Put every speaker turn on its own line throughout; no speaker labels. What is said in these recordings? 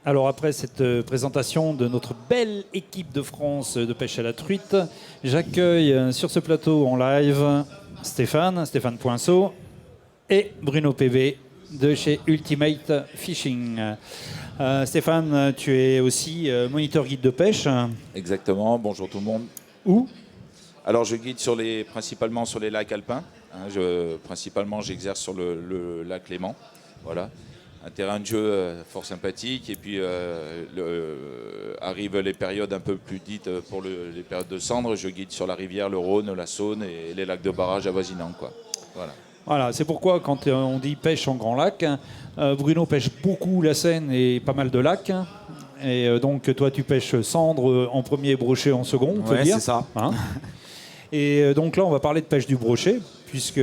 Alors après cette présentation de notre belle équipe de France de pêche à la truite, j'accueille sur ce plateau en live Stéphane Poinceau et Bruno PV de chez Ultimate Fishing. Stéphane, tu es aussi moniteur guide de pêche.
Exactement, bonjour tout le monde.
Où?
Alors je guide principalement sur les lacs alpins. Principalement j'exerce sur le lac Léman. Voilà. Un terrain de jeu fort sympathique. Et puis arrivent les périodes un peu plus dites pour les périodes de cendres. Je guide sur la rivière, le Rhône, la Saône et les lacs de barrage avoisinants, quoi.
Voilà, c'est pourquoi quand on dit pêche en grand lac, Bruno pêche beaucoup la Seine et pas mal de lacs. Et donc toi tu pêches cendre en premier et brochet en second, on peut dire.
C'est ça.
Hein. Et donc là on va parler de pêche du brochet, puisque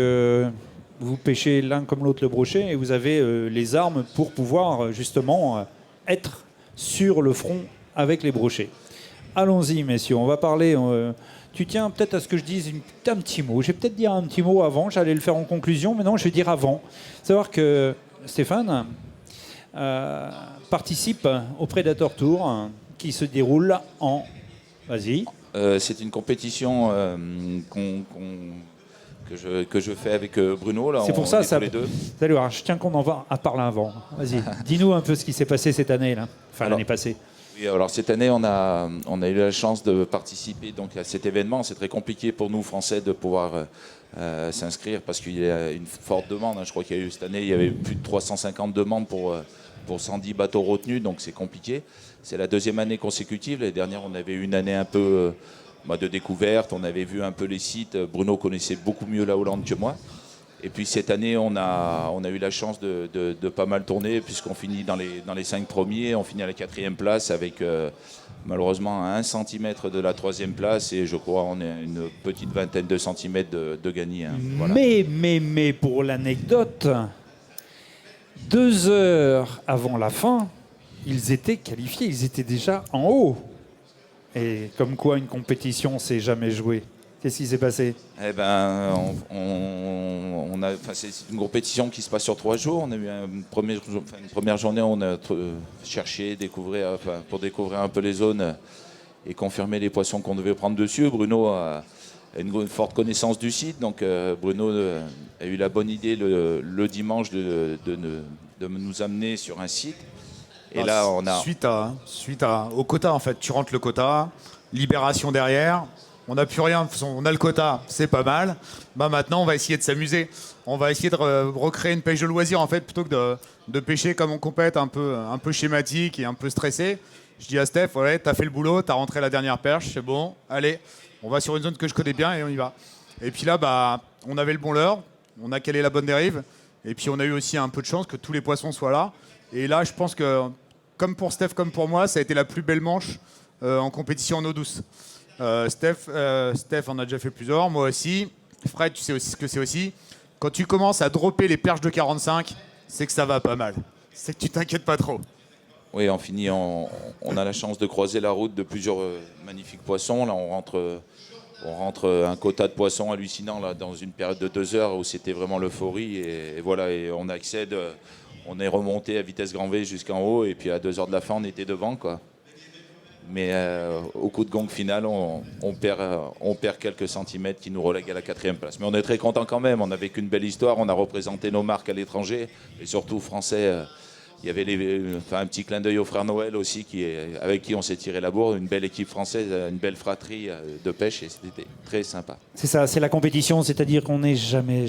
vous pêchez l'un comme l'autre le brochet et vous avez les armes pour pouvoir justement être sur le front avec les brochets. Allons-y messieurs, on va parler... tu tiens peut-être à ce que je dise un petit mot. Je vais peut-être dire un petit mot avant, j'allais le faire en conclusion, mais non, je vais dire avant. Savoir que Stéphane participe au Predator Tour qui se déroule en... Vas-y.
C'est une compétition que je fais avec Bruno. Là,
c'est pour ça,
les deux.
Salut, alors, je tiens qu'on en va à parler avant. Vas-y, dis-nous un peu ce qui s'est passé cette année, là. Enfin, l'année passée.
Oui, alors cette année, on a eu la chance de participer donc, à cet événement. C'est très compliqué pour nous, Français, de pouvoir s'inscrire parce qu'il y a une forte demande. Je crois qu'il y a eu cette année, il y avait plus de 350 demandes pour 110 bateaux retenus, donc c'est compliqué. C'est la deuxième année consécutive. L'année dernière, on avait eu une année un peu de découverte. On avait vu un peu les sites. Bruno connaissait beaucoup mieux la Hollande que moi. Et puis cette année, on a eu la chance de pas mal tourner, puisqu'on finit dans les 5 premiers. On finit à la 4e place avec malheureusement à 1 cm de la 3e place. Et je crois on est une petite vingtaine de centimètres de gagner. Hein. Voilà.
Mais pour l'anecdote, 2 heures avant la fin, ils étaient qualifiés, ils étaient déjà en haut. Et comme quoi une compétition, c'est jamais joué. Qu'est-ce qui s'est passé?
Eh ben, c'est une compétition qui se passe sur 3 jours. On a eu une première journée où on a cherché, pour découvrir un peu les zones et confirmer les poissons qu'on devait prendre dessus. Bruno a une forte connaissance du site, donc Bruno a eu la bonne idée le dimanche de nous amener sur un site. Et là, on a...
Suite au quota, en fait. Tu rentres le quota, libération derrière... On n'a plus rien, on a le quota, c'est pas mal. Maintenant, on va essayer de s'amuser. On va essayer de recréer une pêche de loisir, en fait, plutôt que de pêcher comme on compète, un peu schématique et un peu stressé. Je dis à Steph, ouais, t'as fait le boulot, t'as rentré la dernière perche, c'est bon, allez, on va sur une zone que je connais bien et on y va. Et puis là, on avait le bon leurre, on a calé la bonne dérive, et puis on a eu aussi un peu de chance que tous les poissons soient là. Et là, je pense que, comme pour Steph, comme pour moi, ça a été la plus belle manche en compétition en eau douce. Steph en a déjà fait plusieurs, moi aussi. Fred, tu sais aussi ce que c'est aussi. Quand tu commences à dropper les perches de 45, c'est que ça va pas mal. C'est que tu t'inquiètes pas trop.
Oui, on a la chance de croiser la route de plusieurs magnifiques poissons. Là, on rentre un quota de poissons hallucinant là, dans une période de 2 heures où c'était vraiment l'euphorie. Et voilà, et on accède, on est remonté à vitesse grand V jusqu'en haut. Et puis à 2 heures de la fin, on était devant, quoi. Mais au coup de gong final, on perd quelques centimètres qui nous relèguent à la 4e place. Mais on est très content quand même. On a vécu une belle histoire. On a représenté nos marques à l'étranger. Et surtout français. Il y avait un petit clin d'œil au frère Noël aussi, avec qui on s'est tiré la bourre. Une belle équipe française, une belle fratrie de pêche. Et c'était très sympa.
C'est ça, c'est la compétition. C'est-à-dire qu'on n'est jamais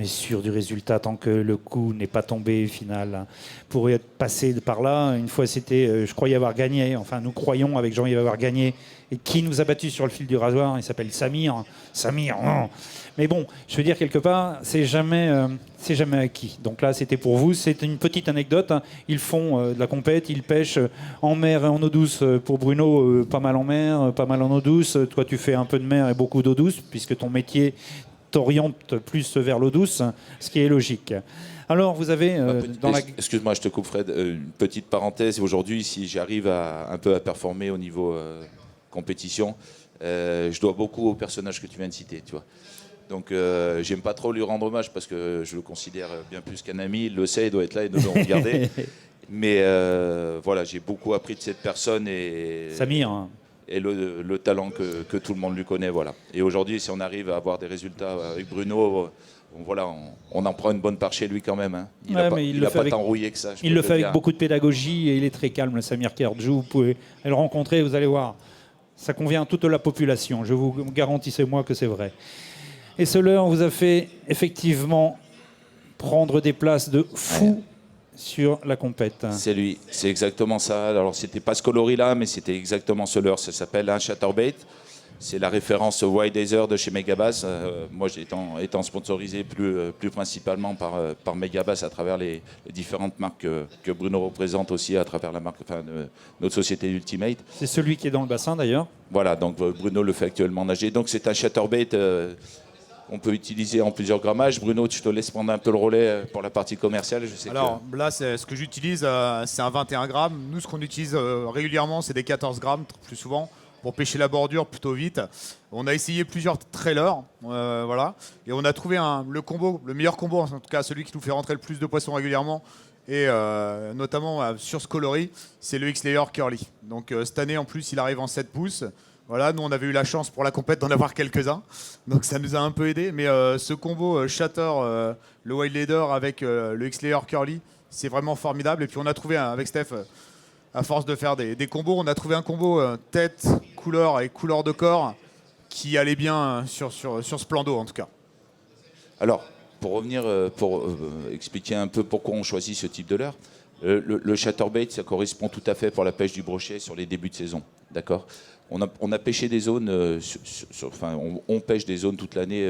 sûr du résultat tant que le coup n'est pas tombé final. Pour être passé par là, une fois c'était, je croyais avoir gagné. Enfin, nous croyons avec Jean-Yves avoir gagné. Et qui nous a battus sur le fil du rasoir? Il s'appelle Samir. Non. Mais bon, je veux dire, quelque part, c'est jamais acquis. Donc là, c'était pour vous. C'est une petite anecdote. Ils font de la compète, ils pêchent en mer et en eau douce. Pour Bruno, pas mal en mer, pas mal en eau douce. Toi, tu fais un peu de mer et beaucoup d'eau douce, puisque ton métier t'oriente plus vers l'eau douce, ce qui est logique. Alors, vous avez...
Excuse-moi, je te coupe, Fred. Une petite parenthèse. Aujourd'hui, si j'arrive un peu à performer au niveau compétition, je dois beaucoup au personnage que tu viens de citer, tu vois. Donc, j'aime pas trop lui rendre hommage parce que je le considère bien plus qu'un ami. Il le sait, il doit être là et nous le regarder. Mais voilà, j'ai beaucoup appris de cette personne et
Samir, hein.
et le talent que tout le monde lui connaît. Voilà. Et aujourd'hui, si on arrive à avoir des résultats avec Bruno, voilà, on en prend une bonne part chez lui quand même. Hein. Il
Ouais,
n'a pas,
mais il
il
le
a
fait
pas
avec-
tant rouillé que ça.
Il le fait avec beaucoup de pédagogie et il est très calme, le Samir Kerdjou. Vous pouvez le rencontrer, vous allez voir. Ça convient à toute la population. Je vous garantissez-moi que c'est vrai. Et cela, on vous a fait effectivement prendre des places de fou sur la compète.
C'est lui, c'est exactement ça. Alors, c'était pas ce coloris-là, mais c'était exactement ce leurre. Ça s'appelle un chatterbait. C'est la référence White Desert de chez Megabass. Moi, étant sponsorisé plus principalement par Megabass à travers les différentes marques que Bruno représente aussi à travers la marque, notre société Ultimate.
C'est celui qui est dans le bassin d'ailleurs.
Voilà, donc Bruno le fait actuellement nager. Donc c'est un chatterbait qu'on peut utiliser en plusieurs grammages. Bruno, je te laisse prendre un peu le relais pour la partie commerciale. Je sais
Alors là, ce que j'utilise, c'est un 21 grammes. Nous, ce qu'on utilise régulièrement, c'est des 14 grammes, plus souvent, pour pêcher la bordure plutôt vite. On a essayé plusieurs trailers, voilà, et on a trouvé le meilleur combo, en tout cas celui qui nous fait rentrer le plus de poissons régulièrement, et notamment sur ce coloris, c'est le X-Layer Curly. Donc cette année, en plus, il arrive en 7 pouces. Voilà, nous on avait eu la chance pour la compète d'en avoir quelques-uns, donc ça nous a un peu aidé. Mais ce combo Shatter, le Wild Leader avec le X-Layer Curly, c'est vraiment formidable. Et puis on a trouvé avec Steph, à force de faire des combos, on a trouvé un combo tête, couleur et couleur de corps qui allait bien sur ce plan d'eau en tout cas.
Alors, pour revenir, pour expliquer un peu pourquoi on choisit ce type de leurre, le chatterbait, ça correspond tout à fait pour la pêche du brochet sur les débuts de saison. D'accord ? On a pêché des zones, on pêche des zones toute l'année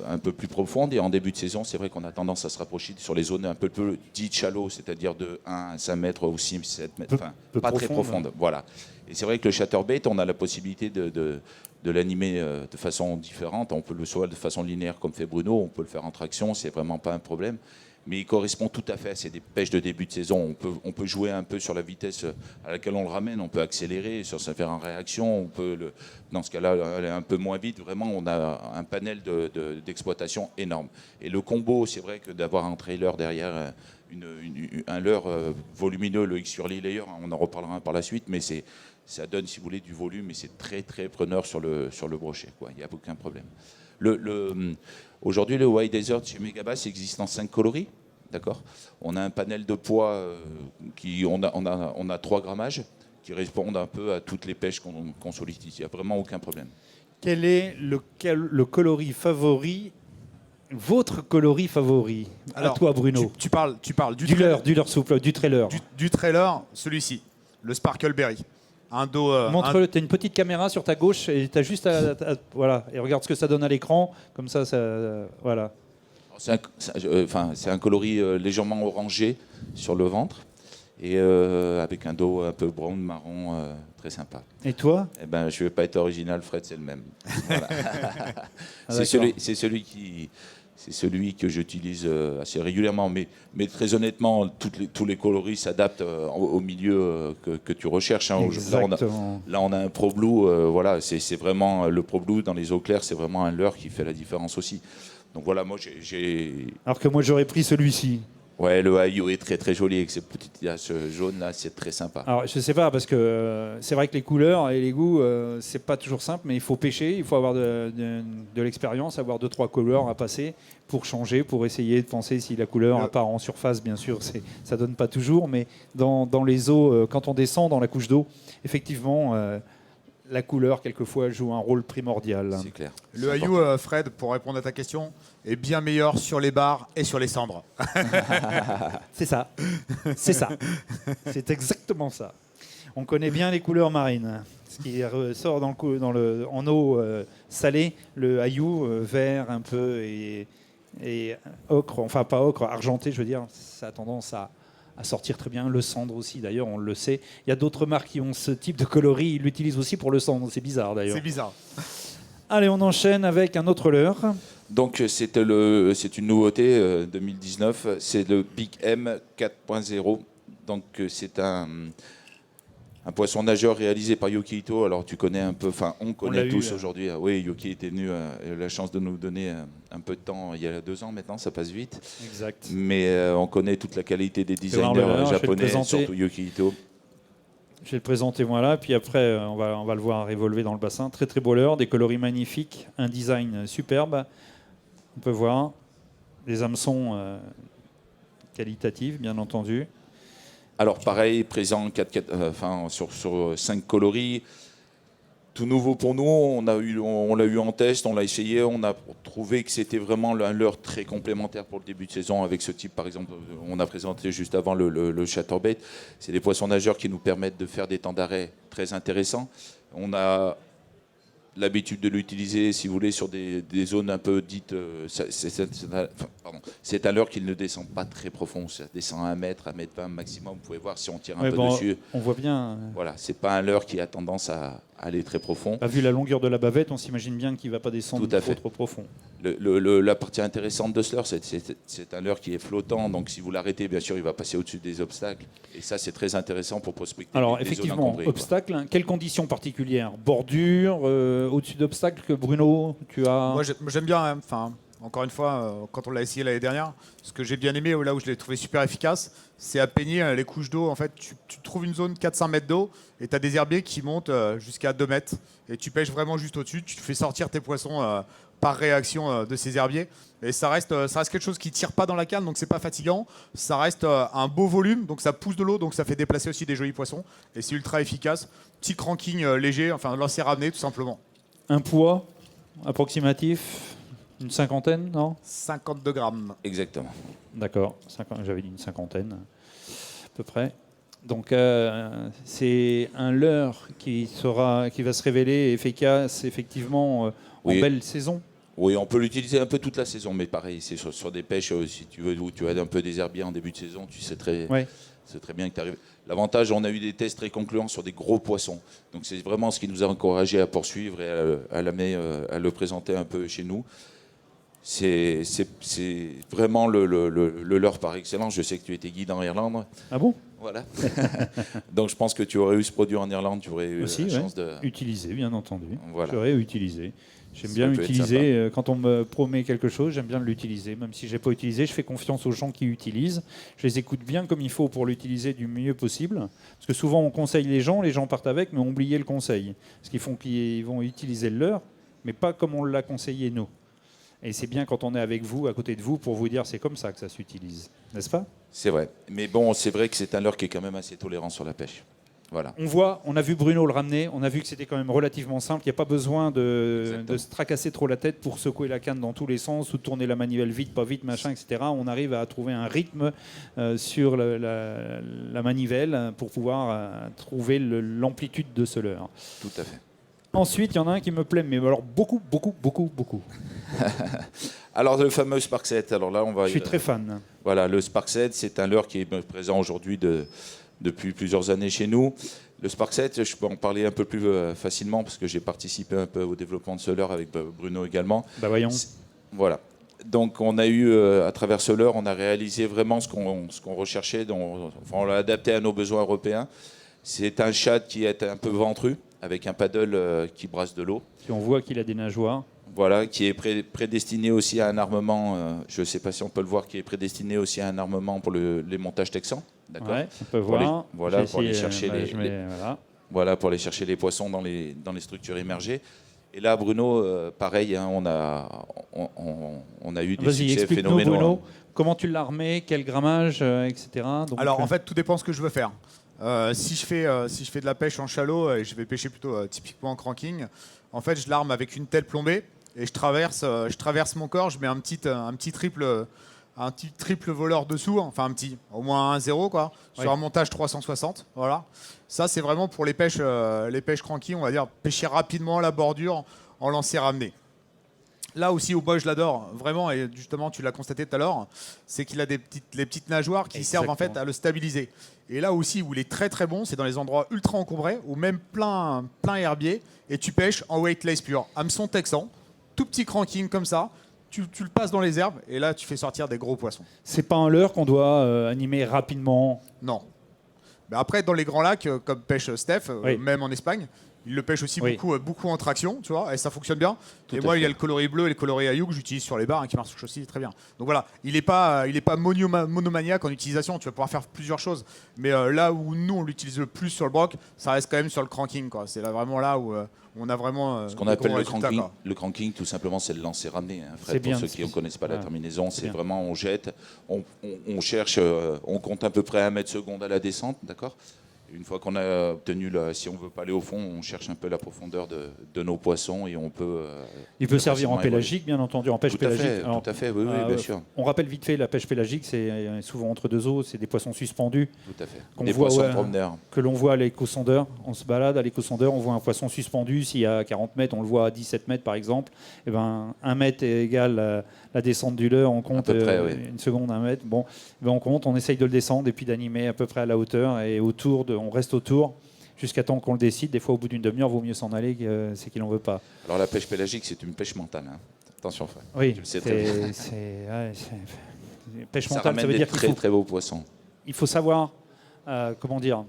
un peu plus profondes. Et en début de saison, c'est vrai qu'on a tendance à se rapprocher sur les zones un peu plus dites shallow, c'est-à-dire de 1 à 5 mètres ou 6, 7 mètres, enfin, pas très profondes. Voilà. Et c'est vrai que le chatterbait, on a la possibilité de l'animer de façon différente. On peut le soit de façon linéaire comme fait Bruno, on peut le faire en traction, c'est vraiment pas un problème. Mais il correspond tout à fait à ces pêches de début de saison. On peut jouer un peu sur la vitesse à laquelle on le ramène, on peut accélérer sur sa faire en réaction, dans ce cas-là, aller un peu moins vite. Vraiment, on a un panel d'exploitation énorme. Et le combo, c'est vrai que d'avoir un trailer derrière, un leurre volumineux, le X-Curly Layer, on en reparlera par la suite, mais ça donne, si vous voulez, du volume et c'est très, très preneur sur le brochet. Il n'y a aucun problème. Aujourd'hui, le White Desert chez Megabass existe en 5 coloris. D'accord. On a un panel de poids on a 3 grammages qui répondent un peu à toutes les pêches qu'on sollicite. Il n'y a vraiment aucun problème.
Quel est le coloris favori, votre coloris favori?
Alors,
à toi, Bruno.
Tu parles
Du leurre souple, du trailer.
du trailer, celui-ci, le Sparkleberry. Un dos.
Montre-le, tu as une petite caméra sur ta gauche et tu as juste voilà, et regarde ce que ça donne à l'écran, comme ça voilà.
C'est un coloris légèrement orangé sur le ventre et avec un dos un peu brun, marron, très sympa.
Et toi?
Eh ben, je ne vais pas être original, Fred, c'est le même. Voilà. C'est celui que j'utilise assez régulièrement, mais très honnêtement, tous les coloris s'adaptent au milieu que tu recherches. Hein. Là, on a un Pro Blue, voilà, c'est vraiment le Pro Blue dans les eaux claires, c'est vraiment un leurre qui fait la différence aussi. Donc voilà, moi j'ai.
Alors que moi j'aurais pris celui-ci.
Ouais, le Ayo est très très joli avec ces petites taches jaunes là, c'est très sympa.
Alors je sais pas parce que c'est vrai que les couleurs et les goûts c'est pas toujours simple, mais il faut pêcher, il faut avoir de l'expérience, avoir 2-3 couleurs à passer pour changer, pour essayer de penser si la couleur apparaît en surface, bien sûr, ça donne pas toujours, mais dans les eaux, quand on descend dans la couche d'eau, effectivement. La couleur, quelquefois, joue un rôle primordial.
C'est clair.
Le Ayu, Fred, pour répondre à ta question, est bien meilleur sur les bars et sur les cendres.
C'est ça. C'est ça. C'est exactement ça. On connaît bien les couleurs marines. Ce qui ressort en eau salée, le Ayu, vert un peu et ocre, enfin pas ocre, argenté, je veux dire, ça a tendance à sortir très bien. Le cendre aussi, d'ailleurs, on le sait. Il y a d'autres marques qui ont ce type de coloris. Ils l'utilisent aussi pour le cendre. C'est bizarre, d'ailleurs.
C'est bizarre.
Allez, on enchaîne avec un autre leurre.
Donc, c'est une nouveauté 2019. C'est le Big M 4.0. Donc, c'est un Un poisson nageur réalisé par Yuki Ito. Alors tu connais un peu, enfin on connaît
l'a
tous
eu,
aujourd'hui. Oui, Yuki était venu, il a eu la chance de nous donner un peu de temps il y a 2 ans maintenant, ça passe vite.
Exact.
Mais on connaît toute la qualité des
voir le
designers
leurre, je vais le
japonais,
présenter.
surtout Yuki Ito.
Je vais le présenter moi là, puis après on va le voir évoluer dans le bassin. Très très beau leurre, des coloris magnifiques, un design superbe. On peut voir des hameçons qualitatifs, bien entendu.
Alors pareil, présent sur 5 coloris. Tout nouveau pour nous, on l'a eu en test, on l'a essayé, on a trouvé que c'était vraiment un leurre très complémentaire pour le début de saison avec ce type, par exemple, on a présenté juste avant le chatterbait. C'est des poissons nageurs qui nous permettent de faire des temps d'arrêt très intéressants. On a l'habitude de l'utiliser, si vous voulez, sur des zones un peu dites... c'est un leurre qui ne descend pas très profond, ça descend à 1 mètre, 1 mètre 20 maximum, vous pouvez voir si on tire un peu dessus.
On voit bien...
Voilà, c'est pas un leurre qui a tendance à aller très profond.
Vu la longueur de la bavette, on s'imagine bien qu'il ne va pas descendre trop profond.
La partie intéressante de ce leurre, c'est un leurre qui est flottant, donc si vous l'arrêtez, bien sûr, il va passer au-dessus des obstacles. Et ça, c'est très intéressant pour prospecter.
Alors, effectivement, obstacles, hein, quelles conditions particulières? Bordure, au-dessus d'obstacles que Bruno, tu as...
Moi, j'aime bien, enfin, encore une fois, quand on l'a essayé l'année dernière, ce que j'ai bien aimé, là où je l'ai trouvé super efficace, c'est à peigner les couches d'eau. En fait, tu trouves une zone 400 mètres d'eau et tu as des herbiers qui montent jusqu'à 2 mètres. Et tu pêches vraiment juste au-dessus. Tu fais sortir tes poissons par réaction de ces herbiers. Et ça reste quelque chose qui ne tire pas dans la canne, donc c'est pas fatigant. Ça reste un beau volume, donc ça pousse de l'eau, donc ça fait déplacer aussi des jolis poissons. Et c'est ultra efficace. Petit cranking léger, enfin lancer ramené tout simplement.
Un poids approximatif, une cinquantaine, non?
52 grammes.
Exactement.
D'accord, j'avais dit une cinquantaine, à peu près. Donc c'est un leurre qui va se révéler efficace effectivement en belle saison.
Oui, on peut l'utiliser un peu toute la saison, mais pareil, c'est sur des pêches, si tu veux, où tu as un peu des herbiers en début de saison, tu sais très bien que tu arrives. L'avantage, on a eu des tests très concluants sur des gros poissons. Donc c'est vraiment ce qui nous a encouragé à poursuivre et à le présenter un peu chez nous. C'est vraiment le leurre par excellence. Je sais que tu étais guide en Irlande.
Ah bon?
Voilà. Donc je pense que tu aurais eu ce produit en Irlande, tu aurais eu
aussi,
la chance de...
Utiliser, bien entendu.
Voilà.
J'aurais utilisé. J'aime bien utiliser, quand on me promet quelque chose, j'aime bien l'utiliser. Même si je n'ai pas utilisé, je fais confiance aux gens qui utilisent. Je les écoute bien comme il faut pour l'utiliser du mieux possible. Parce que souvent on conseille les gens partent avec, mais ont oublié le conseil. Ce qu'ils font qu'ils vont utiliser le leur, mais pas comme on l'a conseillé nous. Et c'est bien quand on est avec vous, à côté de vous, pour vous dire c'est comme ça que ça s'utilise. N'est-ce pas?
C'est vrai. Mais bon, c'est vrai que c'est un leurre qui est quand même assez tolérant sur la pêche. Voilà.
On a vu Bruno le ramener, on a vu que c'était quand même relativement simple. Il n'y a pas besoin de se tracasser trop la tête pour secouer la canne dans tous les sens ou tourner la manivelle vite, pas vite, machin, etc. On arrive à trouver un rythme sur la manivelle pour pouvoir trouver l'amplitude de ce leurre.
Tout à fait.
Ensuite, il y en a un qui me plaît, mais alors beaucoup.
Alors le fameux Spark 7, alors là on va...
Je suis très fan.
Voilà, le Spark 7, c'est un leurre qui est présent aujourd'hui depuis plusieurs années chez nous. Le Spark 7, je peux en parler un peu plus facilement parce que j'ai participé un peu au développement de ce leurre avec Bruno également.
Bah voyons.
Voilà. Donc on a eu, à travers ce leurre, on a réalisé vraiment ce qu'on recherchait. On l'a adapté à nos besoins européens. C'est un shad qui est un peu ventru, avec un paddle qui brasse de l'eau.
Puis on voit qu'il a des nageoires.
Voilà, qui est prédestiné aussi à un armement, je ne sais pas si on peut le voir, qui est prédestiné aussi à un armement pour les montages texans. D'accord.
Ouais, on peut voir.
Pour aller chercher pour aller chercher les poissons dans les structures immergées. Et là, Bruno, pareil, hein, on a eu des succès phénoménaux.
Bruno, comment tu l'as armé, quel grammage, etc. Donc,
alors en fait, tout dépend ce que je veux faire. Si je fais de la pêche en shallow et je vais pêcher plutôt typiquement en cranking, en fait, je l'arme avec une telle plombée et je traverse mon corps, je mets un petit triple voleur dessous, enfin au moins un 0 quoi, sur un montage 360. Voilà. Ça c'est vraiment pour les pêches cranky, on va dire pêcher rapidement la bordure en lancer ramené. Là aussi au bois je l'adore vraiment et justement tu l'as constaté tout à l'heure, c'est qu'il a les petites nageoires qui servent en fait à le stabiliser. Et là aussi où il est très très bon, c'est dans les endroits ultra encombrés ou même plein herbier et tu pêches en weightless pur, hameçon texan, tout petit cranking comme ça. Tu le passes dans les herbes et là tu fais sortir des gros poissons.
C'est pas un leurre qu'on doit animer rapidement.
Non. Mais après, dans les grands lacs, comme pêche Steph,
Oui.
même en Espagne, il le pêche aussi
Oui.
beaucoup en traction, tu vois, et ça fonctionne bien.
Tout
Et
à
moi,
fait.
il y a le coloris bleu et le coloris Ayou que j'utilise sur les bars, hein, qui marchent aussi très bien. Donc voilà, il n'est pas monomaniaque en utilisation, tu vas pouvoir faire plusieurs choses. Mais là où nous, on l'utilise le plus sur le broc, ça reste quand même sur le cranking, quoi. C'est là, vraiment là où on a vraiment
Ce qu'on
des
appelle
gros
le
résultats,
cranking,
quoi.
le cranking, tout simplement, c'est le lancer ramené. Hein, Fred,
C'est
pour
bien,
ceux qui ne
c'est-
connaissent pas la
ouais.
terminaison, c'est
bien.
vraiment on jette, on cherche, on compte à peu près 1 mètre seconde à la descente, d'accord. Une fois qu'on a obtenu, si on veut pas aller au fond, on cherche un peu la profondeur de nos poissons et on peut.
Il peut servir en
facilement évoluer.
pélagique, bien entendu, en pêche
Tout à
pélagique.
fait,
Alors,
tout à fait, oui, bien sûr,
on rappelle vite fait, la pêche pélagique, c'est souvent entre deux eaux, c'est des poissons suspendus
tout à fait.
qu'on
Des
voit,
poissons
ouais,
promeneurs.
que l'on voit à l'éco-sondeur. On se balade à l'éco-sondeur, on voit un poisson suspendu. S'il y a 40 mètres, on le voit à 17 mètres par exemple. Et ben, 1 mètre est égal à la descente du leurre. On compte
peu près, oui.
une seconde, 1 mètre. Bon, ben, on compte, on essaye de le descendre et puis d'animer à peu près à la hauteur. Et on reste autour jusqu'à temps qu'on le décide. Des fois, au bout d'une demi-heure, il vaut mieux s'en aller, c'est qu'il n'en veut pas.
Alors la pêche pélagique, c'est une pêche mentale. Hein. Attention, Fred.
Oui,
Tu le sais très bien.
pêche
Ça
mentale,
ramène
ça veut
des
dire qu'il
très
faut,
très beaux poissons.
il faut savoir, comment dire,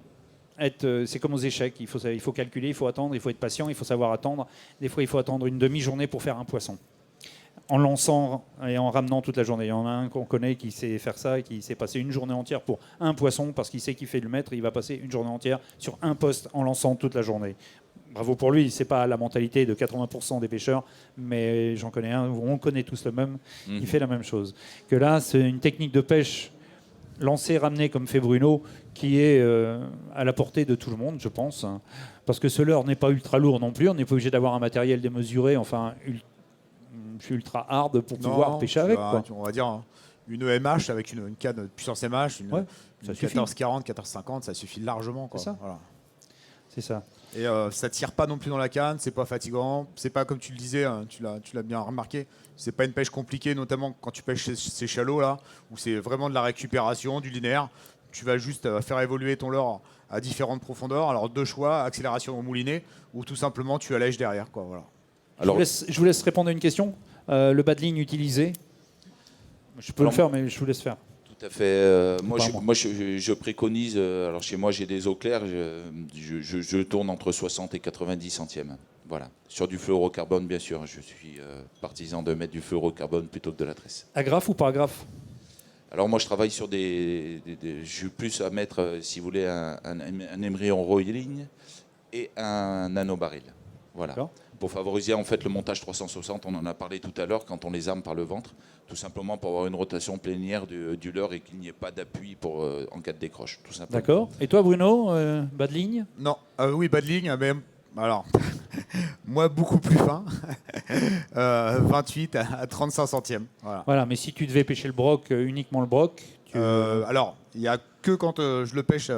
c'est comme aux échecs, il faut calculer, il faut attendre, il faut être patient, il faut savoir attendre. Des fois, il faut attendre une demi-journée pour faire un poisson. En lançant et en ramenant toute la journée. Il y en a un qu'on connaît qui sait faire ça et qui s'est passé une journée entière pour un poisson parce qu'il sait qu'il fait le maître. Il va passer une journée entière sur un poste en lançant toute la journée. Bravo pour lui, c'est pas la mentalité de 80% des pêcheurs, mais j'en connais un, on connaît tous le même, il fait la même chose. Que là, c'est une technique de pêche lancée, ramenée comme fait Bruno, qui est à la portée de tout le monde, je pense. Hein. Parce que ce leurre n'est pas ultra lourd non plus, on n'est pas obligé d'avoir un matériel démesuré, enfin, je suis ultra hard pour pouvoir pêcher avec. Quoi.
On va dire une EMH avec une canne de puissance MH,
Ouais,
une
ça suffit.
1440, 1450, ça suffit largement, quoi.
C'est ça.
Voilà.
C'est ça.
Et ça tire pas non plus dans la canne, c'est pas fatigant, c'est pas comme tu le disais, hein, tu l'as bien remarqué, c'est pas une pêche compliquée, notamment quand tu pêches ces chalots là, où c'est vraiment de la récupération, du linéaire. Tu vas juste faire évoluer ton leurre à différentes profondeurs. Alors deux choix, accélération au moulinet, ou tout simplement tu allèges derrière, quoi. Voilà.
Alors,
Je vous laisse répondre à une question. Le bas de ligne utilisé, je peux
Alors,
le faire, mais je vous laisse faire.
tout à fait.
Pas moi.
Moi, je préconise. Alors, chez moi, j'ai des eaux claires. Je tourne entre 60 et 90 centièmes. Voilà. Sur du fluorocarbone, bien sûr. Je suis partisan de mettre du fluorocarbone plutôt que de la tresse.
Agrafe ou pas agrafe?
Alors, moi, je travaille sur je suis plus à mettre, si vous voulez, un émerillon roiling et un nanobaril. Voilà.
D'accord.
Pour favoriser en fait le montage 360, on en a parlé tout à l'heure quand on les arme par le ventre, tout simplement pour avoir une rotation plénière du leurre et qu'il n'y ait pas d'appui en cas de décroche, tout simplement.
D'accord. Et toi, Bruno, bas de ligne?
Non, oui, bas de ligne, mais alors, moi beaucoup plus fin, 28 à 35 centièmes. Voilà.
Voilà, mais si tu devais pêcher le broc, uniquement le broc,
Alors, il n'y a que quand je le pêche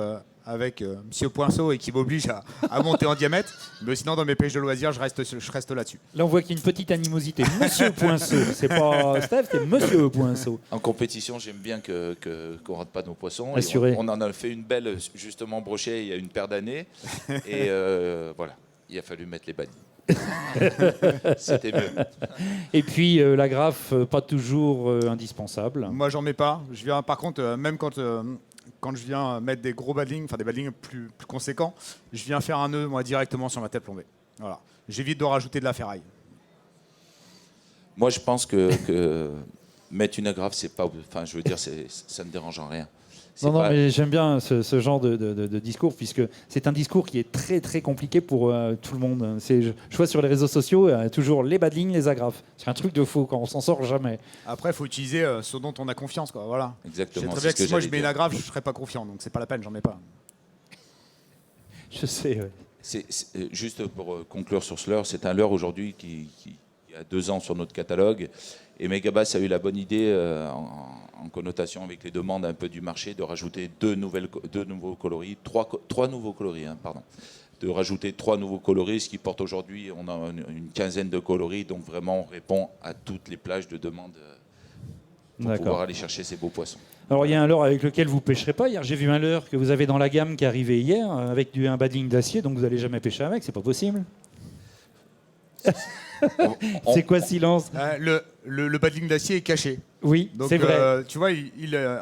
avec Monsieur Poinceau et qui m'oblige à monter en diamètre, mais sinon dans mes pêches de loisirs, je reste là-dessus.
là on voit qu'il y a une petite animosité. Monsieur Poinceau, c'est pas Steph, c'est Monsieur Poinceau.
En compétition, j'aime bien qu'on rate pas nos poissons.
Assuré.
Et on en a fait une belle, justement, brochet il y a une paire d'années. Et voilà, il a fallu mettre les bannis. C'était mieux.
Et puis l'agrafe, pas toujours indispensable.
Moi, j'en mets pas. Je viens, par contre, même quand je viens mettre des gros badlings, enfin des badlings plus conséquents, je viens faire un nœud moi directement sur ma tête plombée. Voilà. J'évite de rajouter de la ferraille.
Moi, je pense que mettre une agrafe, c'est pas. Enfin, je veux dire, ça ne dérange en rien. C'est
Non,
pas-
mais j'aime bien ce genre de discours, puisque c'est un discours qui est très très compliqué pour tout le monde. Je vois sur les réseaux sociaux toujours les bad lignes, les agrafes. C'est un truc de faux, quand on s'en sort jamais.
Après, il faut utiliser ce dont on a confiance, quoi. Voilà. Je sais
Exactement.
très
c'est
bien
ce
que si moi je
j'allais
mets une
dire.
agrafe, je ne serais pas confiant, donc c'est pas la peine, j'en mets pas.
Je sais, ouais.
Juste pour conclure sur ce leurre, c'est un leurre aujourd'hui qui a 2 ans sur notre catalogue. Et Megabass a eu la bonne idée, en connotation avec les demandes un peu du marché, de rajouter trois nouveaux coloris, pardon. De rajouter 3 nouveaux coloris, ce qui porte aujourd'hui, on a une quinzaine de coloris, donc vraiment on répond à toutes les plages de demande pour
D'accord.
pouvoir aller chercher ces beaux poissons.
Alors il y a un leurre avec lequel vous pêcherez pas. Hier j'ai vu un leurre que vous avez dans la gamme qui est arrivé hier avec un bad ligne d'acier, donc vous n'allez jamais pêcher avec, c'est pas possible. C'est quoi silence?
Le paddling d'acier est caché.
Oui,
Donc,
c'est vrai.
tu vois,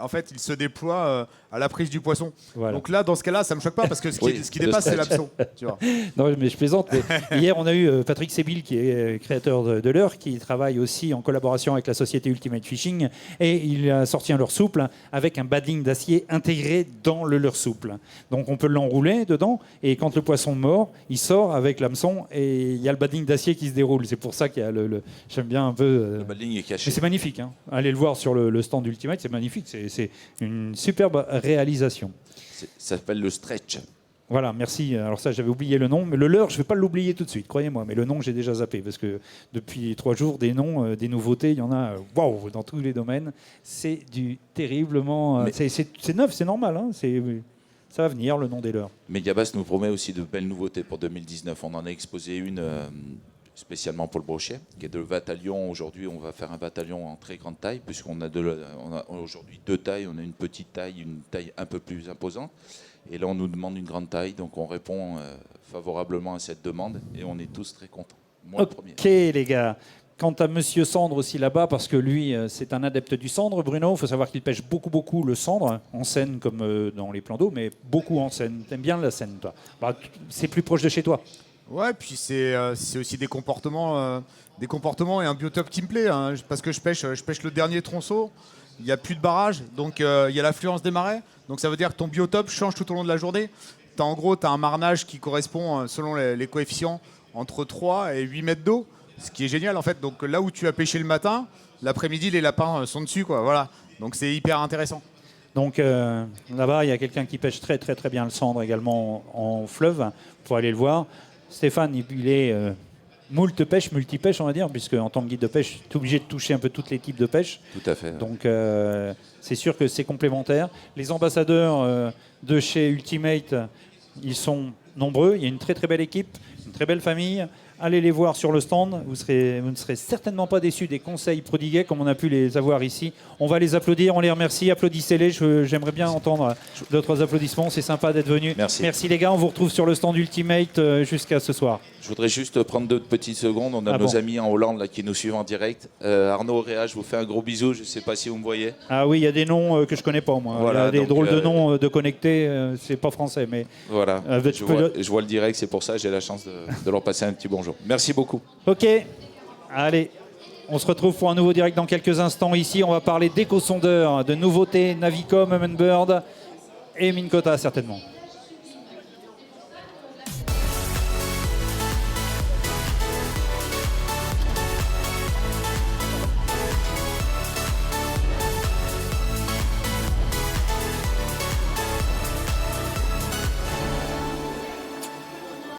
en fait, il se déploie à la prise du poisson.
Voilà.
Donc là, dans ce cas-là, ça me choque pas parce que ce qui
le
dépasse, c'est
stretch.
l'hameçon. Tu vois.
Non, mais je plaisante. Mais hier, on a eu Patrick Sébil, qui est créateur de leurre, qui travaille aussi en collaboration avec la société Ultimate Fishing. Et il a sorti un leurre souple avec un badling d'acier intégré dans le leurre souple. Donc, on peut l'enrouler dedans. Et quand le poisson mord, il sort avec l'hameçon et il y a le badling d'acier qui se déroule. C'est pour ça qu'il y a j'aime bien un peu.
Le paddling est caché.
Mais c'est magnifique. Hein. Allez le voir sur le stand Ultimate, c'est magnifique. C'est une superbe réalisation.
Ça s'appelle le stretch.
Voilà, merci. Alors ça, j'avais oublié le nom, mais le leurre, je ne vais pas l'oublier tout de suite, croyez-moi. Mais le nom, j'ai déjà zappé, parce que depuis 3 jours, des noms, des nouveautés, il y en a waouh, dans tous les domaines. C'est du terriblement... c'est neuf, c'est normal. Hein, ça va venir, le nom des leurres.
Megabas nous promet aussi de belles nouveautés pour 2019. On en a exposé une spécialement pour le brochet, qui est de Vatalion. Aujourd'hui, on va faire un Vatalion en très grande taille, puisqu'on a, on a aujourd'hui 2 tailles. On a une petite taille, une taille un peu plus imposante. Et là, on nous demande une grande taille, donc on répond favorablement à cette demande, et on est tous très contents. Moi, le premier.
Ok, les gars. Quant à Monsieur Cendre aussi là-bas, parce que lui, c'est un adepte du cendre, Bruno. Il faut savoir qu'il pêche beaucoup le cendre, en Seine comme dans les plans d'eau, mais beaucoup en Seine. T'aimes bien la Seine, toi? C'est plus proche de chez toi.
Ouais, puis c'est aussi des comportements et un biotope qui me plaît. Hein, parce que je pêche le dernier tronçon. Il n'y a plus de barrage, donc il y a l'affluence des marais. Donc ça veut dire que ton biotope change tout au long de la journée. En gros, tu as un marnage qui correspond, selon les coefficients, entre 3 et 8 mètres d'eau, ce qui est génial en fait. Donc là où tu as pêché le matin, l'après-midi, les lapins sont dessus, quoi. Voilà. Donc c'est hyper intéressant.
Donc là-bas, il y a quelqu'un qui pêche très bien le cendre également en fleuve. Pour aller le voir. Stéphane, il est multipêche, on va dire, puisque en tant que guide de pêche, tu es obligé de toucher un peu tous les types de pêche.
Tout à fait.
Donc c'est sûr que c'est complémentaire. Les ambassadeurs de chez Ultimate, ils sont nombreux. Il y a une très belle équipe, une très belle famille. Allez les voir sur le stand. Vous ne serez certainement pas déçus des conseils prodigués comme on a pu les avoir ici. On va les applaudir, on les remercie. Applaudissez-les. J'aimerais bien entendre d'autres applaudissements. C'est sympa d'être venus.
Merci
Les gars. On vous retrouve sur le stand Ultimate jusqu'à ce soir.
Je voudrais juste prendre 2 petites secondes. On a nos amis en Hollande là, qui nous suivent en direct. Arnaud Auréa, je vous fais un gros bisou. Je ne sais pas si vous me voyez.
Ah oui, il y a des noms que je ne connais pas, moi.
Voilà,
il y a des
donc,
drôles de noms de connectés. C'est pas français, mais...
Voilà. Je vois le direct, c'est pour ça que j'ai la chance de leur passer un petit bonjour. Merci beaucoup.
Ok. Allez. On se retrouve pour un nouveau direct dans quelques instants. Ici, on va parler d'éco-sondeurs, de nouveautés Navicom, Humminbird et Minn Kota, certainement.